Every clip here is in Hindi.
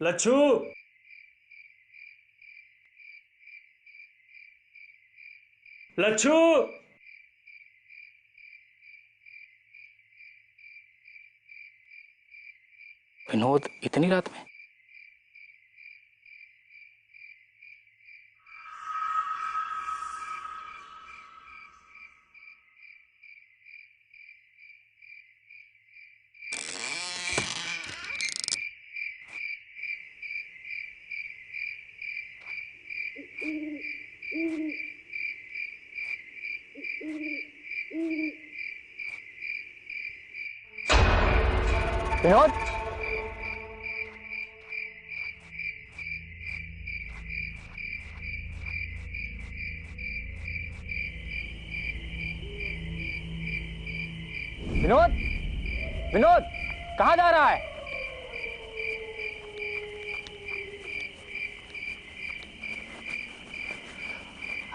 लच्छू, लच्छू, विनोद इतनी रात में? विनोद, विनोद, विनोद, कहाँ जा रहा है?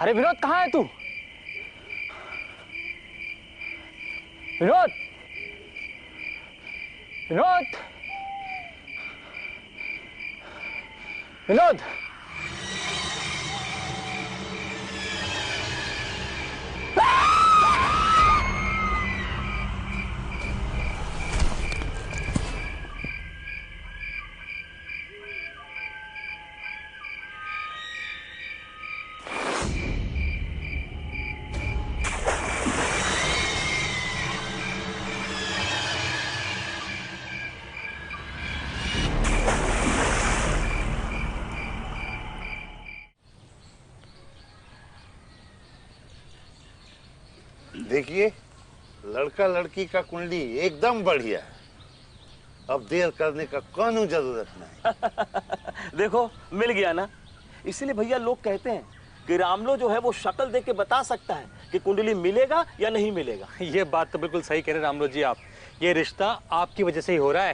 अरे विनोद, कहाँ है तू? विनोद, विनोद, विनोद, देखिए, लड़का लड़की का कुंडली एकदम बढ़िया है। अब देर करने का कौन जरूरत नहीं। देखो, मिल गया ना। इसीलिए भैया लोग कहते हैं कि रामलो जो है वो शक्ल देख के बता सकता है कि कुंडली मिलेगा या नहीं मिलेगा। ये बात तो बिल्कुल सही कह रहे रामलो जी आप। ये रिश्ता आपकी वजह से ही हो रहा है।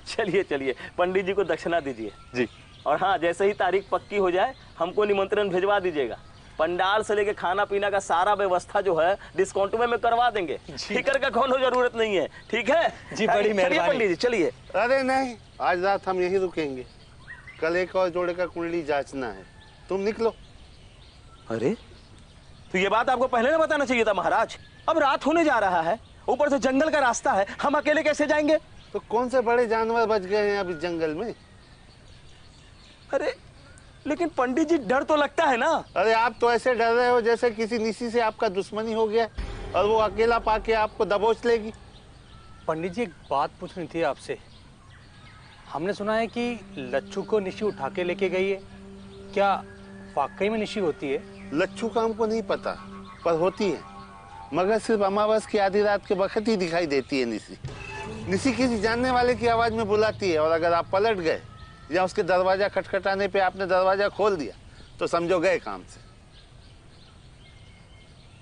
चलिए चलिए, पंडित जी को दक्षिणा दीजिए जी। और हाँ, जैसे ही तारीख पक्की हो जाए हमको निमंत्रण भिजवा दीजिएगा। पंडाल से लेके खाना पीना का सारा व्यवस्था जो है डिस्काउंट में करवा देंगे। फिक्र का कोनो जरूरत नहीं है, ठीक है जी? बड़ी मेहरबानी पंडित जी, चलिए। अरे नहीं, आज रात हम यही रुकेंगे। कल एक और जोड़े का कुंडली जांचना है। तुम निकलो। अरे, तो ये बात आपको पहले ना बताना चाहिए था महाराज। अब रात होने जा रहा है, ऊपर से जंगल का रास्ता है, हम अकेले कैसे जाएंगे? तो कौन से बड़े जानवर बच गए हैं अब इस जंगल में? अरे लेकिन पंडित जी, डर तो लगता है ना। अरे आप तो ऐसे डर रहे हो जैसे किसी निसी से आपका दुश्मनी हो गया और वो अकेला पाके आपको दबोच लेगी। पंडित जी, एक बात पूछनी थी आपसे। हमने सुना है कि लच्छू को निशी उठा के लेके गई है। क्या वाकई में निशी होती है? लच्छू का हमको नहीं पता, पर होती है। मगर सिर्फ अमावस की आधी रात के वक्त ही दिखाई देती है निसी। निसी किसी जानने वाले की आवाज में बुलाती है, और अगर आप पलट गए या उसके दरवाजा खटखटाने पे आपने दरवाजा खोल दिया तो समझो गए काम से।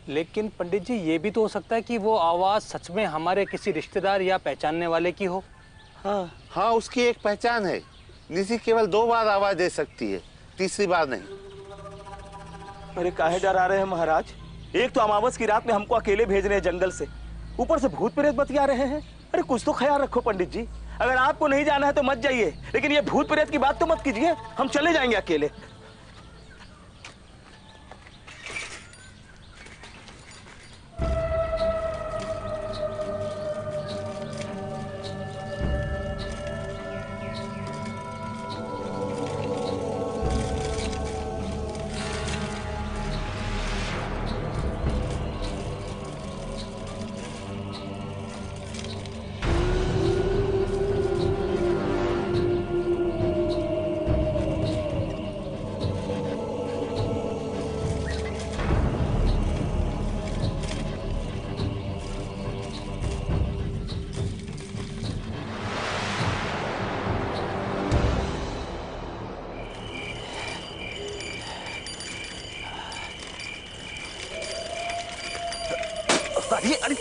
लेकिन पंडित जी, ये भी तो हो सकता है कि वो आवाज सच में हमारे किसी रिश्तेदार या पहचानने वाले की हो। हाँ, उसकी एक पहचान है। निसी केवल 2 बार आवाज दे सकती है, तीसरी बार नहीं। अरे काहे डरा रहे हैं महाराज? एक तो अमावस की रात में हमको अकेले भेज रहे हैं जंगल से, ऊपर से भूत प्रेत बतिया रहे हैं। अरे कुछ तो ख्याल रखो पंडित जी। अगर आपको नहीं जाना है तो मत जाइए, लेकिन ये भूत प्रेत की बात तो मत कीजिए। हम चले जाएंगे अकेले। अरे अरे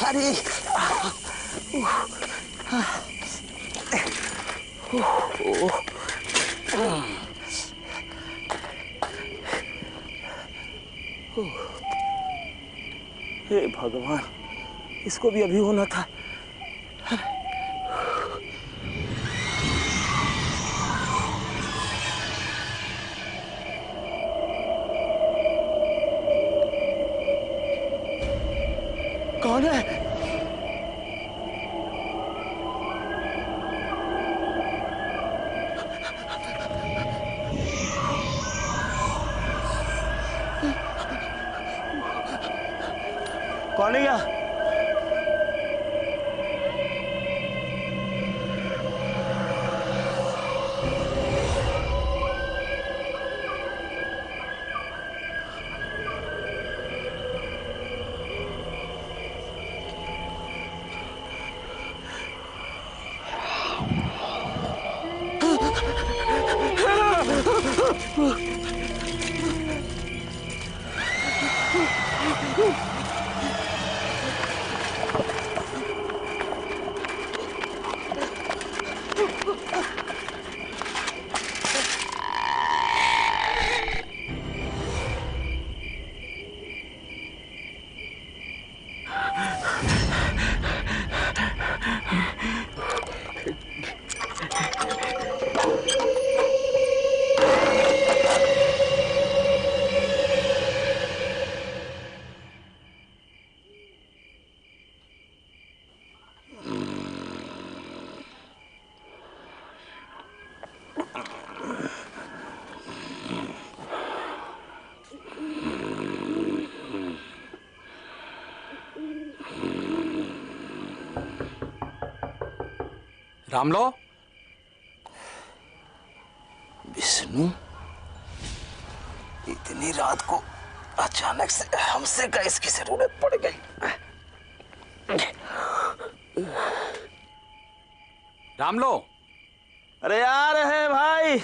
अरे हे भगवान, इसको भी अभी होना था। कौन है? कौन है यहाँ? रामलो, विष्णु, इतनी रात को अचानक से हमसे का इसकी जरूरत पड़ गई। रामलो, अरे आ रहे हैं भाई।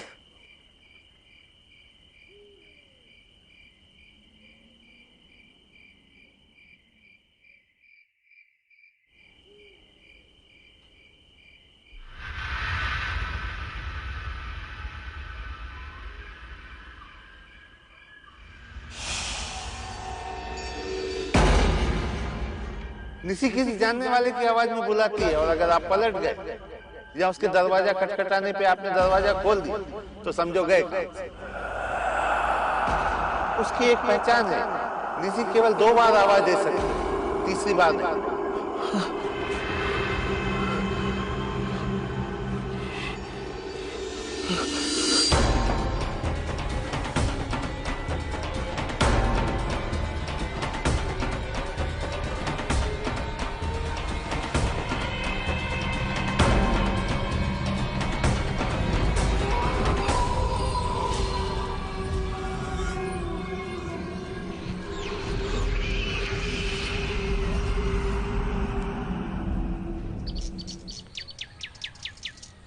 निसी किसी जानने वाले की आवाज में बुलाती है, और अगर आप पलट गए या उसके दरवाजा खटखटाने पे आपने दरवाजा खोल दिया तो समझो गए। उसकी एक पहचान है, निसी केवल 2 बार आवाज दे सकती, तीसरी बार नहीं।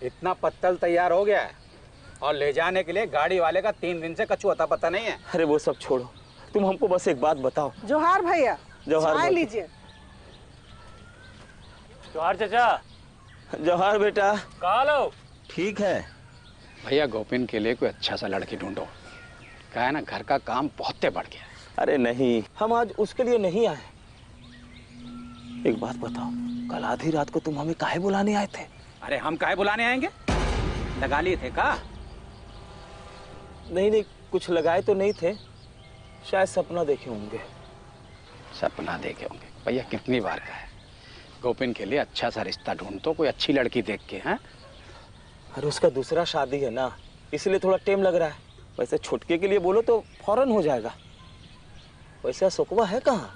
इतना पत्तल तैयार हो गया है और ले जाने के लिए गाड़ी वाले का 3 दिन से कछु अता पता नहीं है। अरे वो सब छोड़ो, तुम हमको बस एक बात बताओ। जोहार भैया, जोहार चाय भैया। लीजिए। जोहार चाचा। जोहार बेटा। कहाँ लो? ठीक है भैया, गोपिन के लिए कोई अच्छा सा लड़की ढूंढो। क्या है ना, घर का काम बहुत बढ़ गया है। अरे नहीं, हम आज उसके लिए नहीं आए। एक बात बताओ, कल आधी रात को तुम हमें काहे बुलाने आए थे? अरे हम काहे बुलाने आएंगे? लगा लिए थे का? नहीं, कुछ लगाए तो नहीं थे, शायद सपना देखे होंगे। सपना देखे होंगे? भैया कितनी बार कहा है, गोपिन के लिए अच्छा सा रिश्ता ढूंढो, कोई अच्छी लड़की देख के। हैं? अरे उसका दूसरा शादी है ना, इसलिए थोड़ा टाइम लग रहा है। वैसे छुटके के लिए बोलो तो फौरन हो जाएगा। वैसे सुकवा है कहाँ?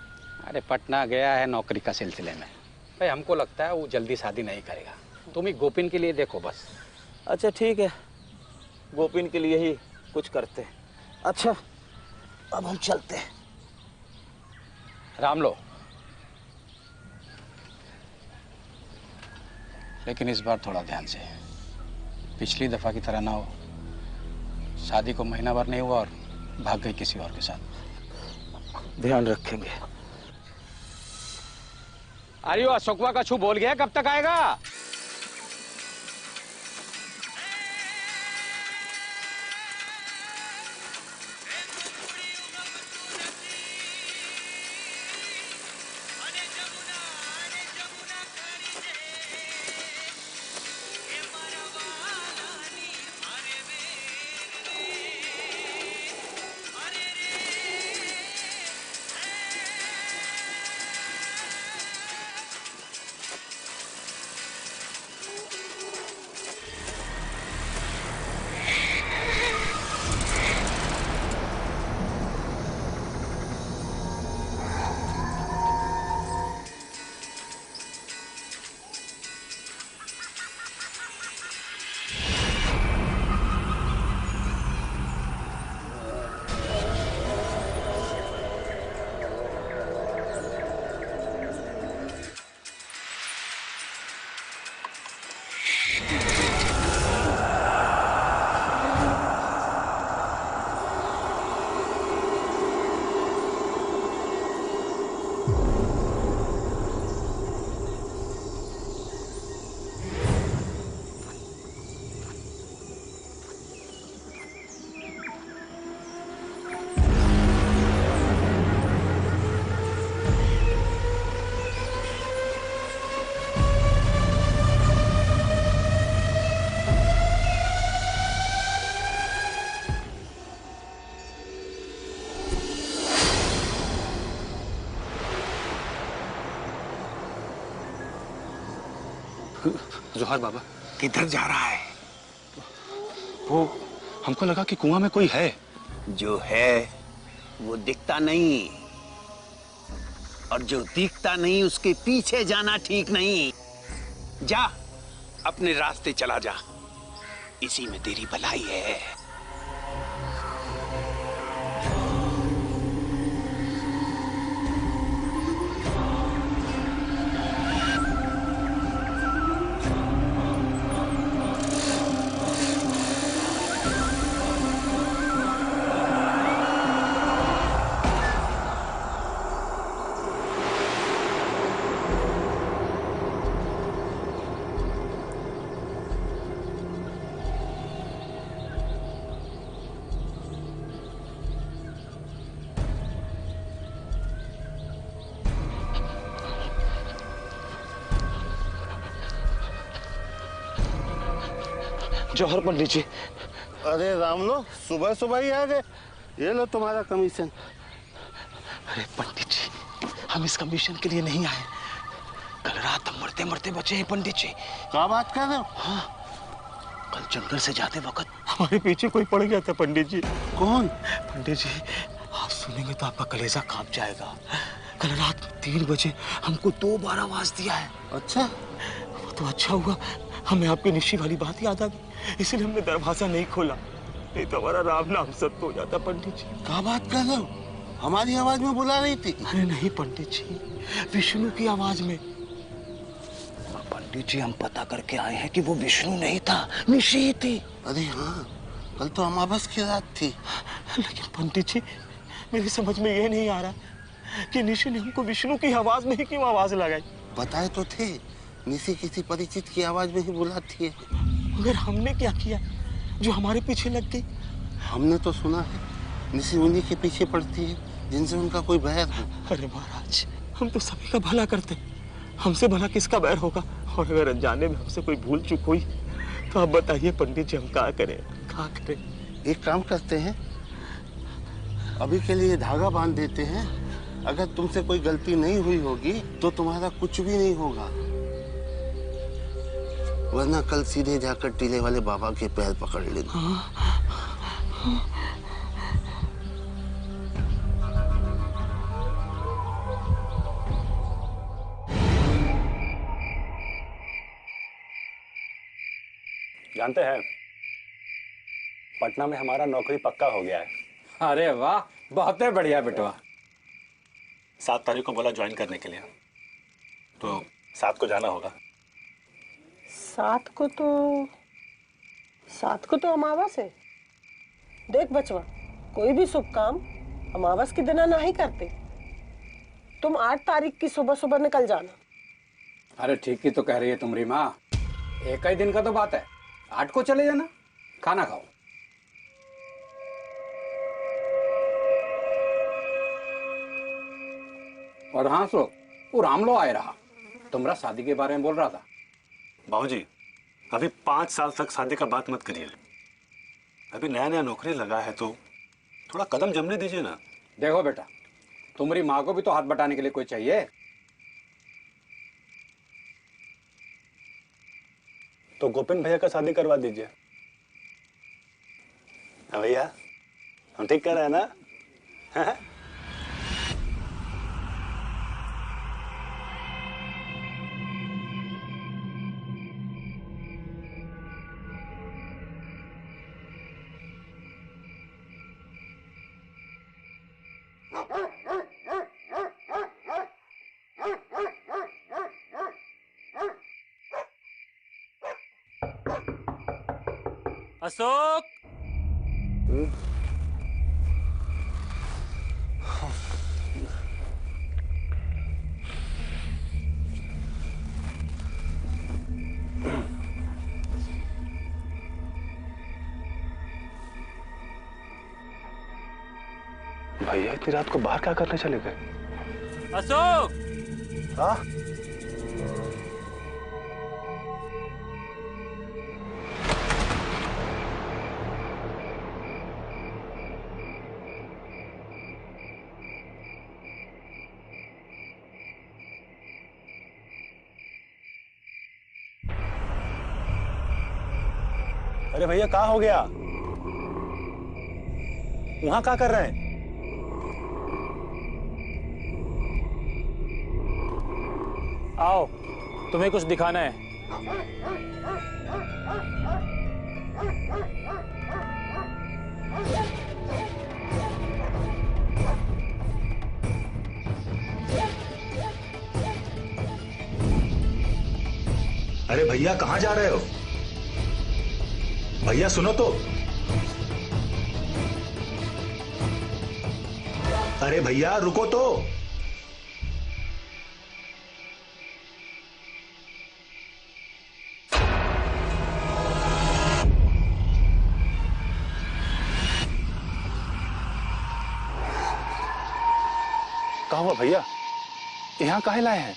अरे पटना गया है नौकरी का सिलसिले में। भाई हमको लगता है वो जल्दी शादी नहीं करेगा। तुम ही गोपिन के लिए देखो बस। अच्छा ठीक है, गोपिन के लिए ही कुछ करते हैं। अच्छा अब हम चलते हैं। राम लो, लेकिन इस बार थोड़ा ध्यान से, पिछली दफा की तरह ना हो। शादी को महीना भर नहीं हुआ और भाग गई किसी और के साथ। ध्यान रखेंगे। अरे वो अशोकवा कछु बोल गया, कब तक आएगा? जोहर बाबा। किधर जा रहा है? वो हमको लगा कि कुआं में कोई है। जो है वो दिखता नहीं, और जो दिखता नहीं उसके पीछे जाना ठीक नहीं। जा अपने रास्ते चला जा, इसी में तेरी भलाई है। जौहर पंडित जी। अरे राम लो, सुबह सुबह ही आ गए। ये लो तुम्हारा कमीशन। अरे पंडित जी, हम इस कमीशन के लिए नहीं आए। कल रात हम मरते मरते बचे हैं पंडित जी। क्या बात कर रहे हो? हाँ, कल जंगल से जाते वक्त हमारे पीछे कोई पड़ गया था पंडित जी। कौन? पंडित जी, आप सुनेंगे तो आपका कलेजा कांप जाएगा। कल रात 3 बजे हमको 2 बार आवाज दिया है। अच्छा, वो तो अच्छा हुआ हमें आपकी निश्ची वाली बात याद आ गई, इसलिए हमने दरवाजा नहीं खोला, नहीं तो हमारा राम नाम सत्य हो जाता पंडित जी। क्या बात कर रहे हो? हमारी आवाज में बुला रही थी? अरे नहीं पंडित जी, विष्णु की आवाज में। पंडित जी, हम पता करके आए हैं कि वो विष्णु नहीं था, निशी ही थी। अरे हाँ, कल तो अमावस की रात थी। लेकिन पंडित जी, मेरी समझ में ये नहीं आ रहा कि निशी ने हमको विष्णु की आवाज में ही क्यों आवाज लगाई। बताए तो थे, निशी किसी परिचित की आवाज में ही बुलाती है। मगर हमने क्या किया जो हमारे पीछे लग गई? हमने तो सुना है निशी उन्हीं के पीछे पड़ती है जिनसे उनका कोई बैर हो। अरे महाराज, हम तो सभी का भला करते, हमसे भला किसका बैर होगा? और अगर अनजाने में हमसे कोई भूल चूक हुई तो आप बताइए पंडित जी, हम क्या करें, क्या करें? एक काम करते हैं, अभी के लिए धागा बांध देते हैं। अगर तुमसे कोई गलती नहीं हुई होगी तो तुम्हारा कुछ भी नहीं होगा, वरना कल सीधे जाकर टीले वाले बाबा के पैर पकड़ लेना। जानते हैं, पटना में हमारा नौकरी पक्का हो गया है। अरे वाह, बहुत ही बढ़िया बेटवा। 7 तारीख को बोला ज्वाइन करने के लिए, तो 7 को जाना होगा। 7 को तो अमावस है। देख बचवा, कोई भी शुभ काम अमावस के दिन ना ही करते। तुम 8 तारीख की सुबह सुबह निकल जाना। अरे ठीक ही तो कह रही है तुम्हारी माँ, एक ही दिन का तो बात है, 8 को चले जाना, खाना खाओ। और हाँ सो वो रामलो आए रहा, तुम्हारा शादी के बारे में बोल रहा था। बाबूजी, अभी 5 साल तक शादी का बात मत करिए। अभी नया नया नौकरी लगा है तो थोड़ा कदम जमने दीजिए ना। देखो बेटा, तुम्हारी माँ को भी तो हाथ बटाने के लिए कोई चाहिए। तो गोपिन भैया का शादी करवा दीजिए। हाँ भैया, हम ठीक कह रहे हैं ना? हाँ? अशोक, भैया इतनी रात को बाहर क्या करने चले गए? अशोक, हाँ? अरे भैया कहाँ हो गया? वहां क्या कर रहे हैं? आओ, तुम्हें कुछ दिखाना है। अरे भैया कहाँ जा रहे हो? भैया सुनो तो। अरे भैया रुको तो। कहाँ हुआ भैया? यहाँ काहे लाए हैं?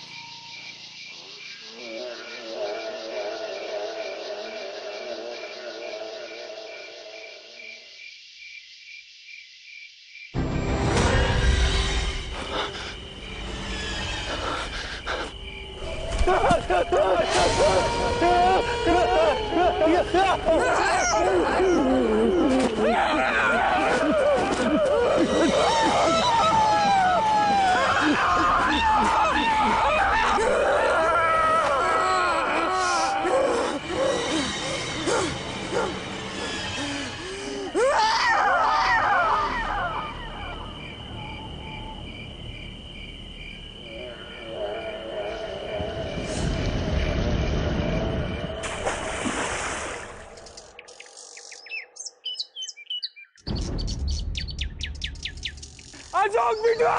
अशोक बिटवा!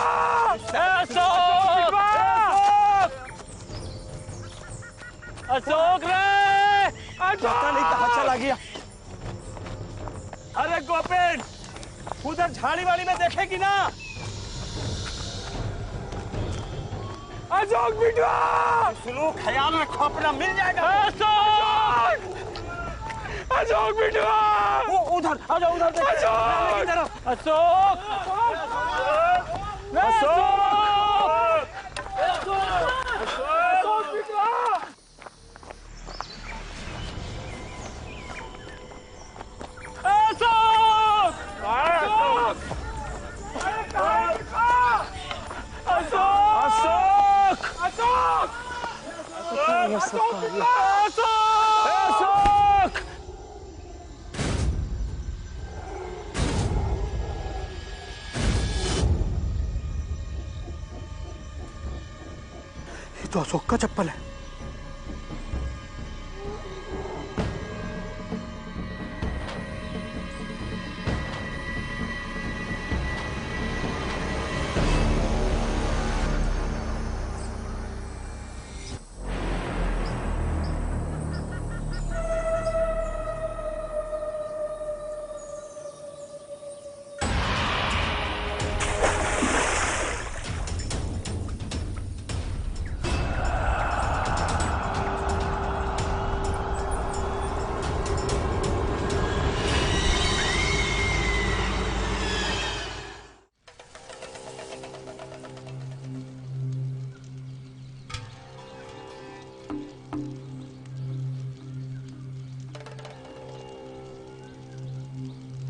अशोक रे! पता नहीं कहाँ चला गया। अरे गोपेन, उधर झाड़ी वाली में देखेगी ना? अशोक बिटवा! सुनो, ख्याल रखो अपना, मिल जाएगा। अशोक! अशोक बिटवा! वो उधर आ जाओ, उधर देखो। अशोक! अशोक! ये तो अशोक का चप्पल है।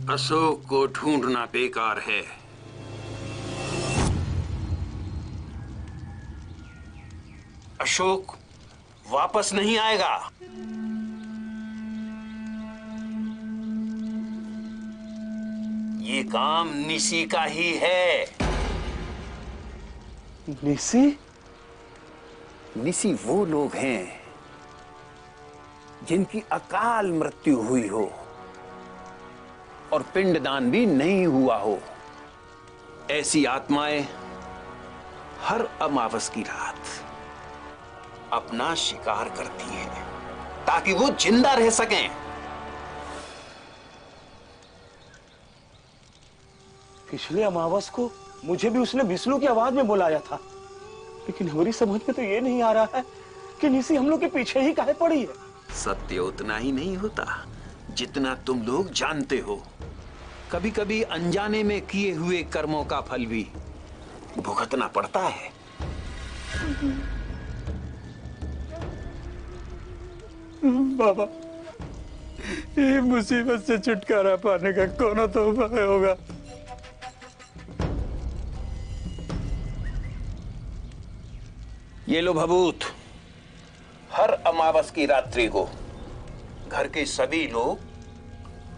अशोक को ढूंढना बेकार है। अशोक वापस नहीं आएगा। ये काम निशी का ही है। निशी? निशी वो लोग हैं जिनकी अकाल मृत्यु हुई हो और पिंडदान भी नहीं हुआ हो। ऐसी आत्माएं हर अमावस की रात अपना शिकार करती हैं ताकि वो जिंदा रह सकें। पिछले अमावस को मुझे भी उसने विष्णु की आवाज में बुलाया था, लेकिन हमारी समझ में तो ये नहीं आ रहा है कि निशी हम लोग के पीछे ही काहे पड़ी है। सत्य उतना ही नहीं होता जितना तुम लोग जानते हो। कभी कभी अनजाने में किए हुए कर्मों का फल भी भुगतना पड़ता है। बाबा, ये मुसीबत से छुटकारा पाने का कौन तो उपाय होगा? ये लो भभूत। हर अमावस की रात्रि को घर के सभी लोग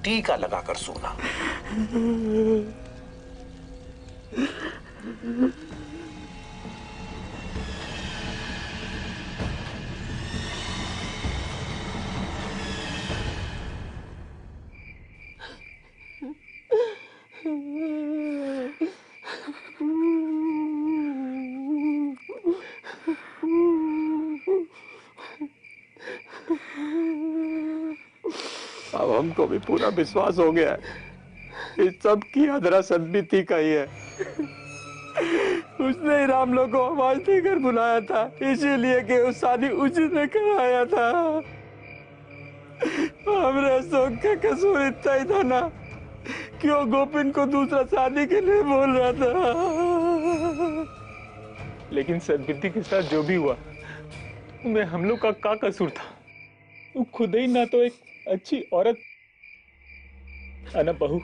टीका लगाकर सोना। अब हमको भी पूरा विश्वास हो गया है इस सब की अधरा सदबीती का ही है। उसने ही राम लोग को आवाज देकर बुलाया था, इसीलिए कि वो शादी उसी ने कराया था। हमरे अशोक का कसूर इतना ही था ना, क्यों गोपिन को दूसरा शादी के लिए बोल रहा था। लेकिन सदबीती के साथ जो भी हुआ उनमें हम लोग का क्या कसूर था? वो खुद ही ना तो एक अच्छी औरत अना बहू।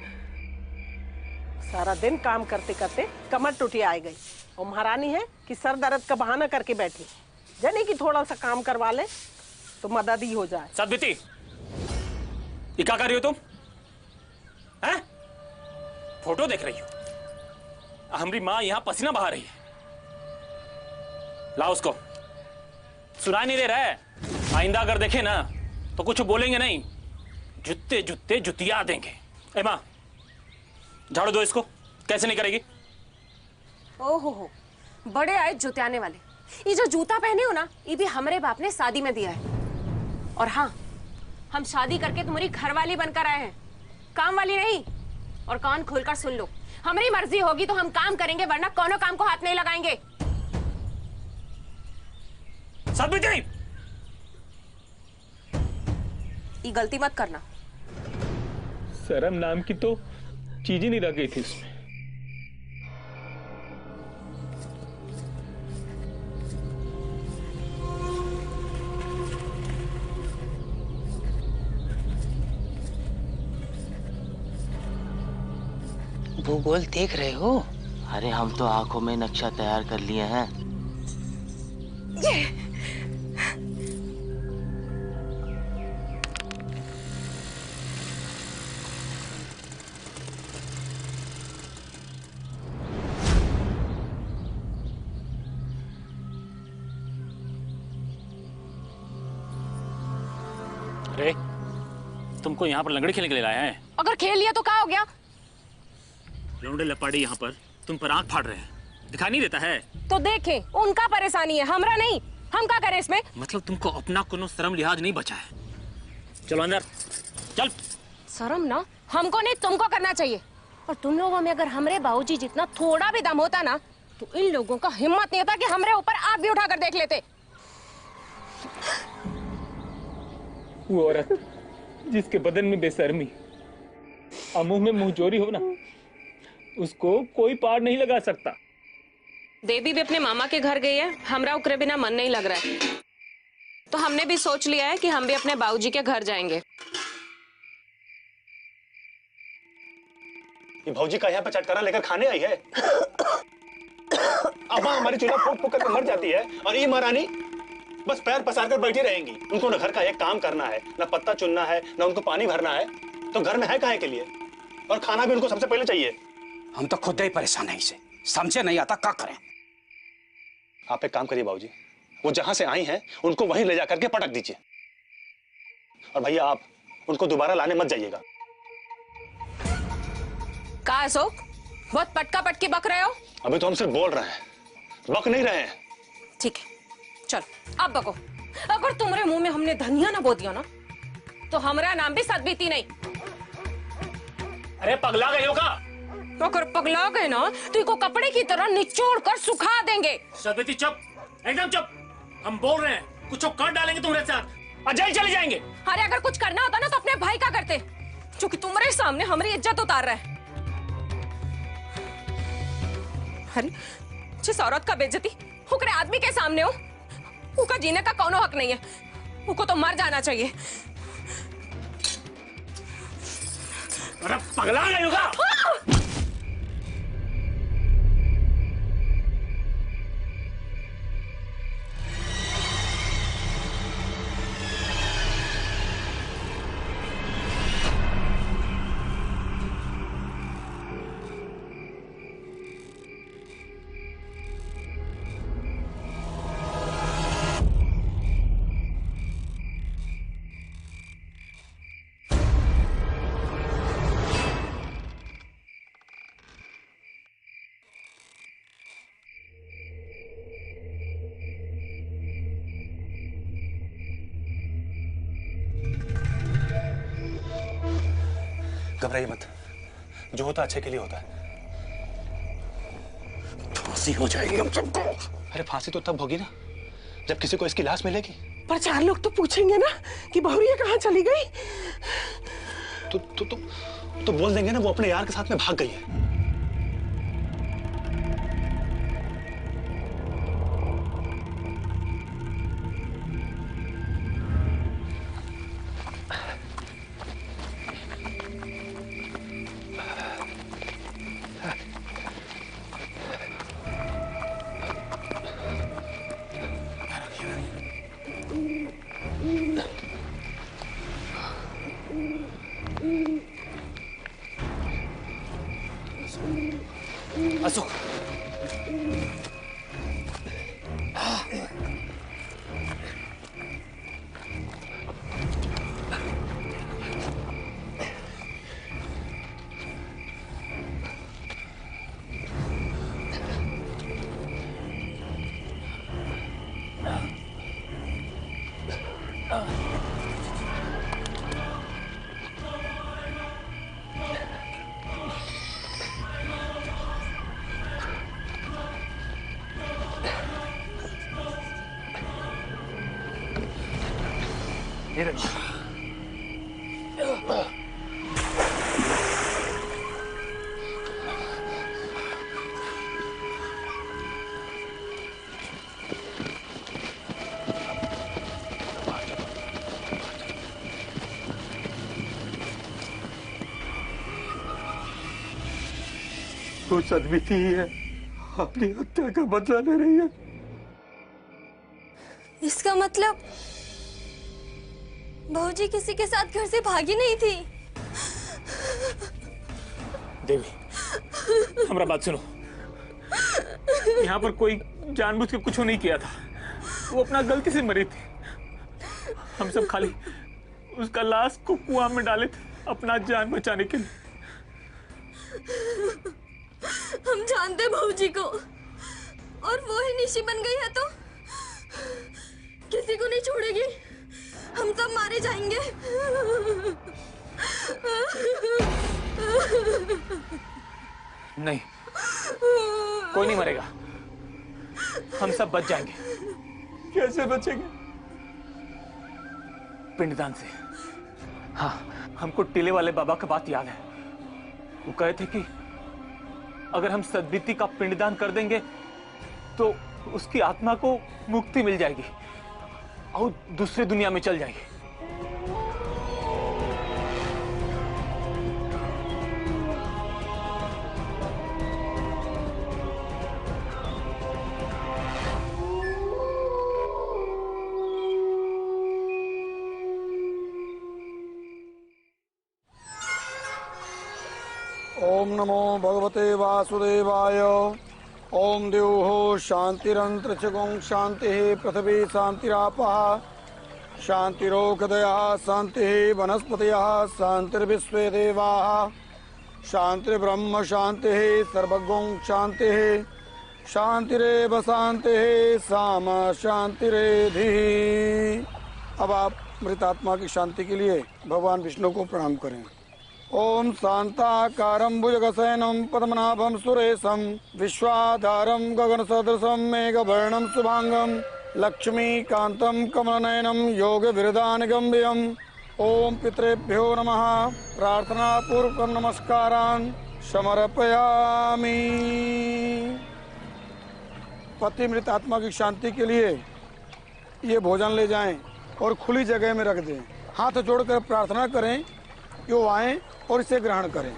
सारा दिन काम करते करते कमर टूटी आ गई और महारानी है कि सर दर्द का बहाना करके बैठी, जाने कि थोड़ा सा काम करवा ले तो मदद ही हो जाए। सदबीती, ये क्या कर रही हो तुम? हैं? फोटो देख रही हो? हमारी माँ यहाँ पसीना बहा रही है। लाओ उसको। सुनाई नहीं दे रहा है? आइंदा अगर देखे ना तो कुछ बोलेंगे नहीं, जुत्ते जुत्ते जुतिया देंगे। ए माँ, झाड़ू दो इसको। कैसे नहीं करेगी? ओहो, बड़े आए जुतियाने वाले। ये जो जूता पहने हो ना, ये भी हमारे बाप ने शादी में दिया है। और हाँ, हम शादी करके तुम्हारी घरवाली बनकर आए हैं, काम वाली नहीं। और कान खोलकर सुन लो, हमारी मर्जी होगी तो हम काम करेंगे, वरना कोनो काम को हाथ नहीं लगाएंगे। सदबीती, ये गलती मत करना। शर्म नाम की तो चीज ही नहीं रह गई थी उसमें। भूगोल देख रहे हो? अरे हम तो आंखों में नक्शा तैयार कर लिए हैं। अरे, तुमको यहाँ पर लंगड़ी खेलने के लिए लाया है? अगर खेल लिया तो क्या हो गया? लौंडे लपाड़ी यहाँ पर तुम पर आंख फाड़ रहे हैं, दिखाई नहीं देता है? तो देखें, उनका परेशानी है, हमरा नहीं। हम क्या करें इसमें? मतलब तुमको अपना कोनो शर्म लिहाज नहीं बचा है। चलो अंदर, चल। शर्म ना हमको नहीं, तुमको करना चाहिए। और तुम लोगों में अगर हमरे बाबूजी जितना थोड़ा भी दम होता ना, तो इन लोगों का हिम्मत नहीं होता कि हमरे ऊपर आग भी उठाकर देख लेते। वो औरत जिसके बदन में बेशर्मी और मुंह में मुंहजोरी हो ना, उसको कोई पार नहीं लगा सकता। देवी भी अपने मामा के घर गई है, हमरा उकरे बिना मन नहीं लग रहा है। तो हमने भी सोच लिया है कि हम भी अपने बाबूजी के घर जाएंगे। ये भौजी का यहाँ पे चटकारा लेकर खाने आई है। अब हमारी चूल्हा फूक फूक करके मर जाती है और ये महारानी बस पैर पसार कर बैठी रहेंगी। उनको ना घर का एक काम करना है, ना पत्ता चुनना है, ना उनको पानी भरना है, तो घर में है काहे के लिए? और खाना भी उनको सबसे पहले चाहिए। हम तो खुद ही परेशान है इसे, समझे नहीं आता क्या करें। आप एक काम करिए बाबूजी, वो जहां से आई हैं उनको वहीं ले जाकर के पटक दीजिए। और भैया आप उनको दोबारा लाने मत जाइएगा। का अशोक, बहुत पटका पटकी बक रहे हो? अभी तो हम सिर्फ बोल रहे हैं, बक नहीं रहे हैं। ठीक है, चलो अब बको। अगर तुम्हारे मुंह में हमने धनिया ना बो दिया ना, तो हमारा नाम भी सदबीती नहीं। अरे पगला गए हो का? अगर पगला गए ना तो इनको कपड़े की तरह निचोड़ कर सुखा देंगे। सदबीती चुप, एकदम चुप। हम बोल रहे हैं, कुछ कर डालेंगे तुम्हारे साथ और जेल चले जाएंगे। अरे अगर कुछ करना होता ना तो अपने भाई का करते, जो कि तुम्हारे सामने हमारी इज्जत उतार रहा है। अरे जिस औरत का बेइज्जती उकरे आदमी के सामने हो, उनका जीने का कौनो हक नहीं है, उनको तो मर जाना चाहिए। अरे पगला गए हो का? घबराइए मत, जो होता अच्छे के लिए होता है। फांसी हो जाएगी हम सबको। अरे फांसी तो तब होगी ना जब किसी को इसकी लाश मिलेगी। पर 4 लोग तो पूछेंगे ना कि बहुरिया कहाँ चली गई। तो बोल देंगे ना वो अपने यार के साथ में भाग गई है। अशोक, वो सदबीती ही है, अपनी हत्या का बदला ले रही है। इसका मतलब बहूजी किसी के साथ घर से भागी नहीं थी। देवी, हमारा बात सुनो। यहाँ पर कोई जानबूझ के कुछ नहीं किया था, वो अपना गलती से मरी थी। हम सब खाली उसका लाश को कुआं में डाले थे अपना जान बचाने के लिए। हम जानते बहूजी को, और वो ही निशी बन गई है तो किसी को नहीं छोड़ेगी। हम सब मारे जाएंगे। नहीं, कोई नहीं मरेगा, हम सब बच जाएंगे। कैसे बचेंगे? पिंडदान से। हाँ, हमको टीले वाले बाबा की बात याद है। वो कहे थे कि अगर हम सदबीती का पिंडदान कर देंगे तो उसकी आत्मा को मुक्ति मिल जाएगी और दूसरी दुनिया में चल जाएगी। ओम नमो भगवते वासुदेवाय। ओम द्योः शान्तिरन्तरिक्षगुं शान्तिः पृथिवी शान्तिरापः शान्तिरोषधयः शान्तिः वनस्पतयः शान्तिर्विश्वे देवाः शान्तिर्ब्रह्म शान्तिः सर्वगुं शान्तिः शान्तिरेव शान्तिः सामा शान्तिरेधिः। अब आप मृतात्मा की शांति के लिए भगवान विष्णु को प्रणाम करें। ओम शांताकारं भुजगशयनं पद्मनाभं सुरेशं विश्वाधारं गगनसदृशं मेघवर्णं शुभांगं लक्ष्मीकान्तं कमलनयनं योगविरदानगम्यं। ओम पितृभ्यो नमः। प्रार्थनापूर्वकं नमस्कारान् समर्पयामि। पति मृत आत्मा की शांति के लिए ये भोजन ले जाएं और खुली जगह में रख दें। हाथ जोड़कर प्रार्थना करें कि वो आएं और इसे ग्रहण करें।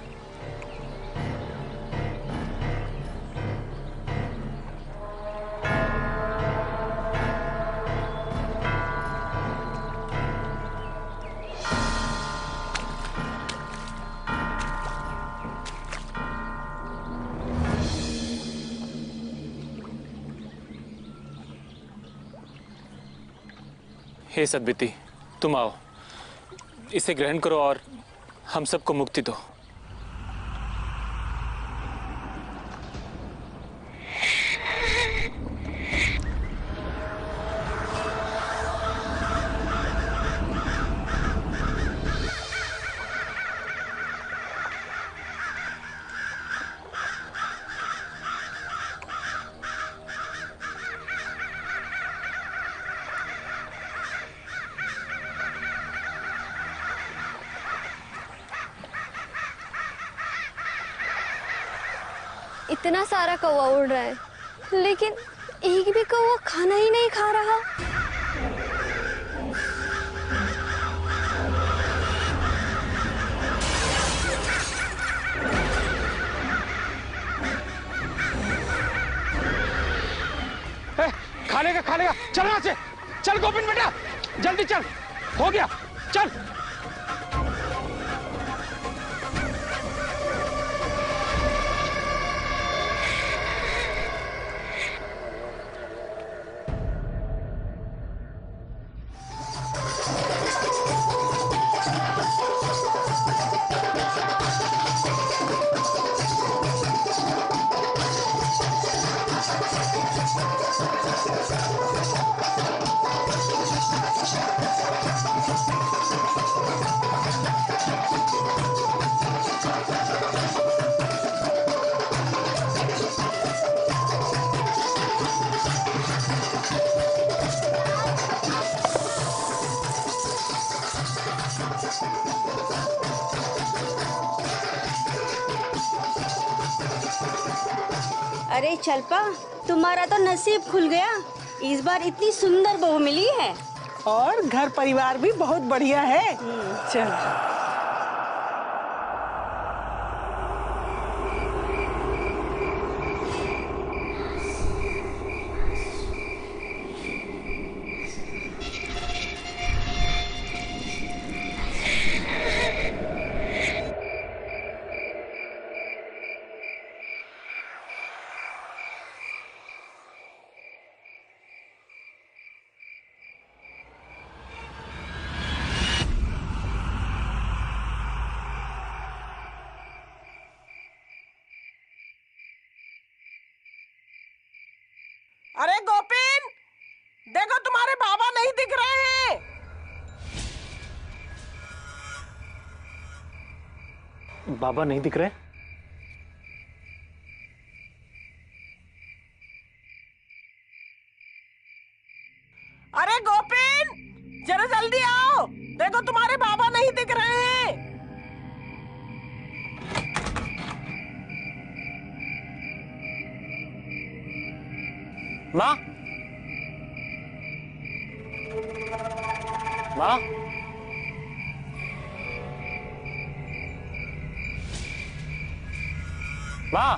हे सद्विति, तुम आओ, इसे ग्रहण करो और हम सबको मुक्ति दो। इतना सारा कौवा उड़ रहा है, लेकिन एक भी कौवा खाना ही नहीं खा रहा। खा लेगा, चल यहाँ से, चल गोविंद बेटा, जल्दी चल, हो गया, चल। अरे चलपा, तुम्हारा तो नसीब खुल गया। इस बार इतनी सुंदर बहू मिली है और घर परिवार भी बहुत बढ़िया है। चल। अरे गोपीन, देखो तुम्हारे बाबा नहीं दिख रहे हैं। बाबा नहीं दिख रहे? अरे गोपीन, जरा जल्दी आओ, देखो तुम्हारे बाबा नहीं दिख रहे हैं। माँ, माँ, माँ,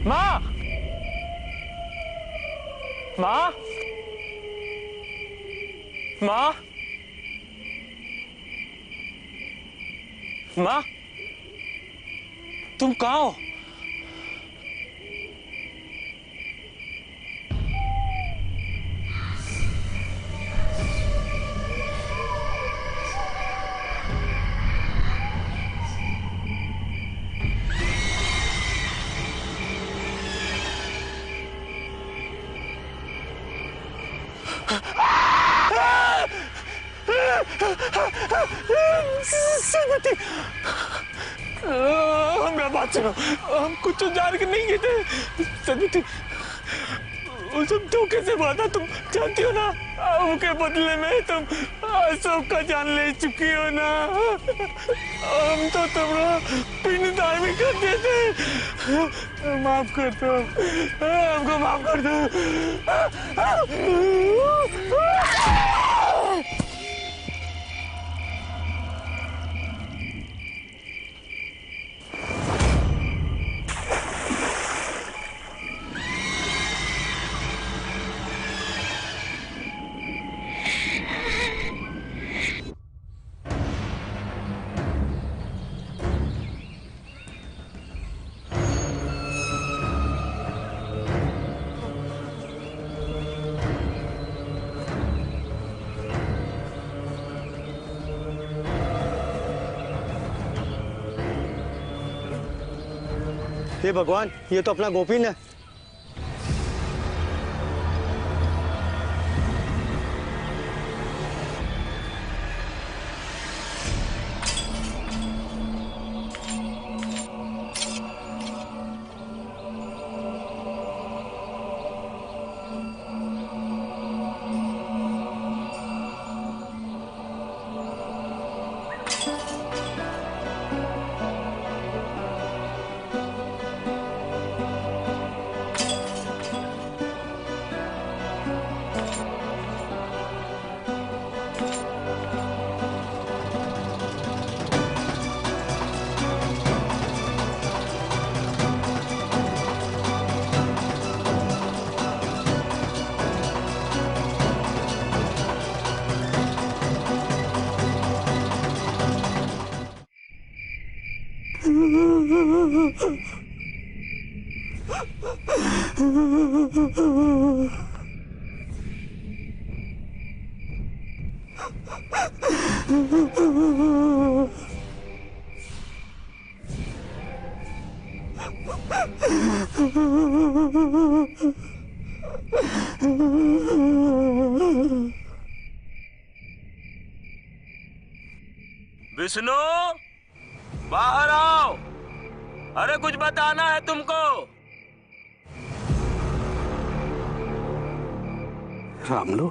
माँ, माँ, माँ, माँ, तुम कहाँ हो? हमरा बात सुनो, हम कुछ जान के नहीं गए थे। सदीती, वो सब धोखे से बात है, तुम जानती हो ना। उनके बदले में तुम सबका जान ले चुकी हो ना। हम तो तुम्हारा पिंडदान भी करते थे। माफ कर दो, हमको माफ कर दो। हे भगवान, ये तो अपना गोपीन है। विष्णु, बाहर आओ। अरे कुछ बताना है तुमको। रामलू,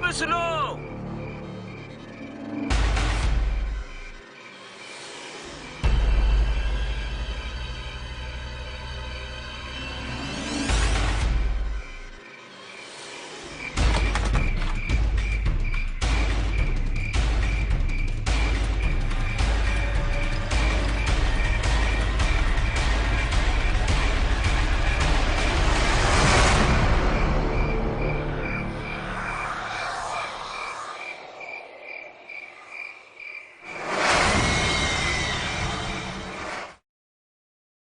विष्णु,